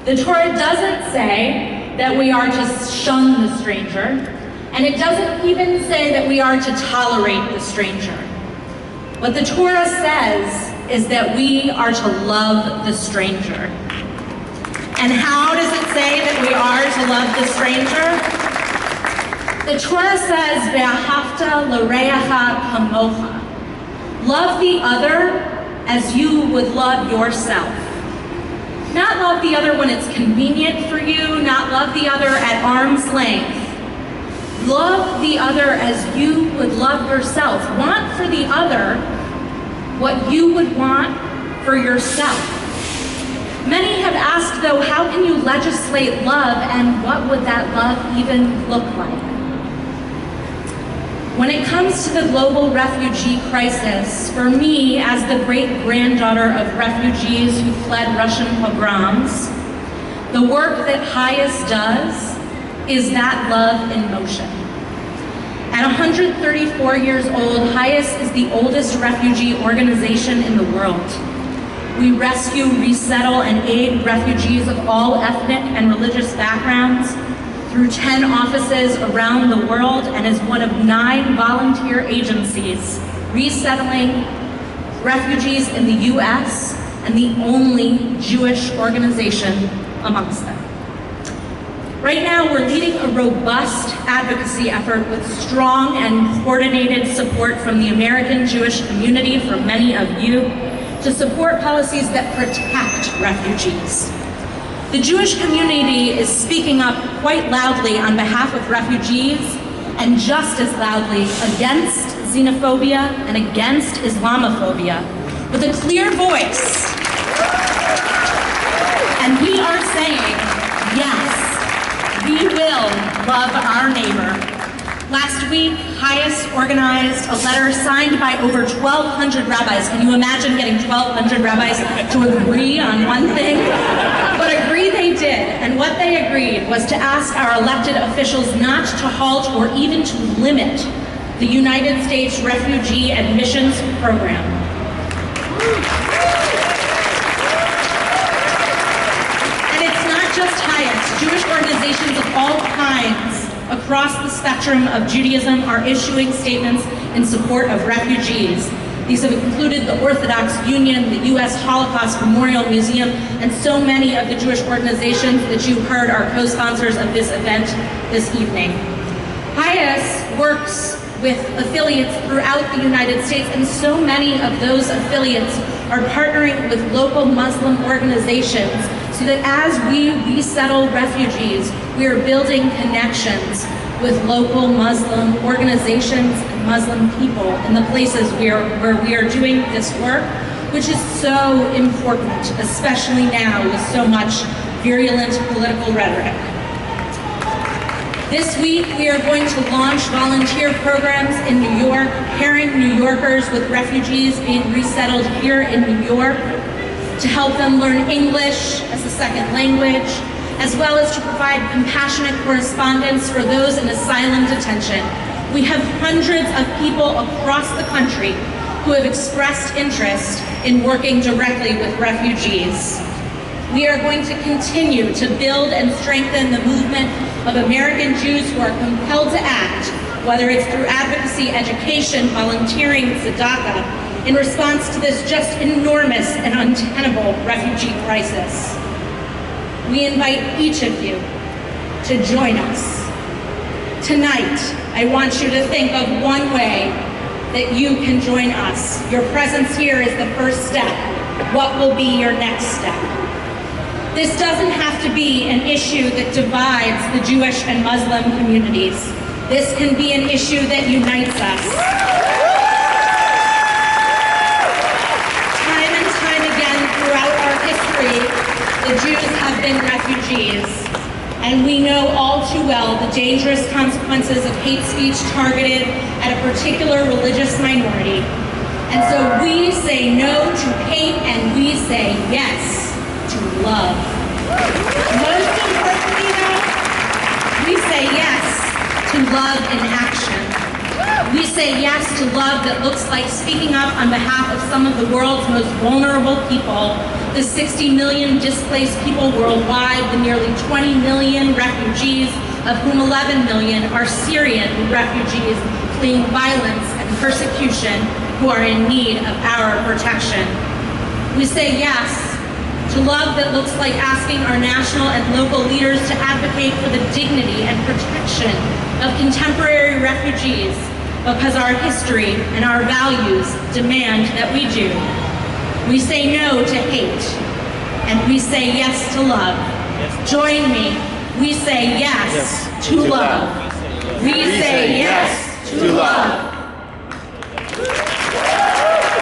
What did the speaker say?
The Torah doesn't say that we are to shun the stranger, and it doesn't even say that we are to tolerate the stranger. What the Torah says is that we are to love the stranger. And how does it say that we are to love the stranger? The Torah says, "Ve'ahavta l'reacha kamocha." Love the other as you would love yourself. Not love the other when it's convenient for you, not love the other at arm's length. Love the other as you would love yourself. Want for the other what you would want for yourself. Many have asked, though, how can you legislate love, and what would that love even look like? When it comes to the global refugee crisis, for me, as the great-granddaughter of refugees who fled Russian pogroms, the work that HIAS does is that love in motion. At 134 years old, HIAS is the oldest refugee organization in the world. We rescue, resettle, and aid refugees of all ethnic and religious backgrounds through 10 offices around the world, and is one of 9 volunteer agencies resettling refugees in the US, and the only Jewish organization amongst them. Right now, we're leading a robust advocacy effort with strong and coordinated support from the American Jewish community, from many of you, to support policies that protect refugees. The Jewish community is speaking up quite loudly on behalf of refugees, and just as loudly against xenophobia and against Islamophobia, with a clear voice. And we are saying, yes, we will love our neighbor. Last week, HIAS organized a letter signed by over 1,200 rabbis. Can you imagine getting 1,200 rabbis to agree on one thing? But agree they did, and what they agreed was to ask our elected officials not to halt or even to limit the United States refugee admissions program. And it's not just HIAS. Jewish organizations of all kinds across the spectrum of Judaism are issuing statements in support of refugees. These have included the Orthodox Union, the U.S. Holocaust Memorial Museum, and so many of the Jewish organizations that you heard are co-sponsors of this event this evening. HIAS works with affiliates throughout the United States, and so many of those affiliates are partnering with local Muslim organizations so that as we resettle refugees, we are building connections with local Muslim organizations and Muslim people in the places where we are doing this work, which is so important, especially now with so much virulent political rhetoric. This week, we are going to launch volunteer programs in New York, pairing New Yorkers with refugees being resettled here in New York to help them learn English as a second language, as well as to provide compassionate correspondence for those in asylum detention. We have hundreds of people across the country who have expressed interest in working directly with refugees. We are going to continue to build and strengthen the movement of American Jews who are compelled to act, whether it's through advocacy, education, volunteering, tzedakah, in response to this just enormous and untenable refugee crisis. We invite each of you to join us. Tonight, I want you to think of one way that you can join us. Your presence here is the first step. What will be your next step? This doesn't have to be an issue that divides the Jewish and Muslim communities. This can be an issue that unites us. Time and time again throughout our history, the Jews have been refugees, and we know all too well the dangerous consequences of hate speech targeted at a particular religious minority. And so we say no to hate, and we say yes to love. Most importantly, though, we say yes to love in action. We say yes to love that looks like speaking up on behalf of some of the world's most vulnerable people the 60 million displaced people worldwide, the nearly 20 million refugees, of whom 11 million are Syrian refugees fleeing violence and persecution, who are in need of our protection. We say yes to love that looks like asking our national and local leaders to advocate for the dignity and protection of contemporary refugees, because our history and our values demand that we do. We say no to hate, and we say yes to love. Join me. We say yes to love. We say yes to love.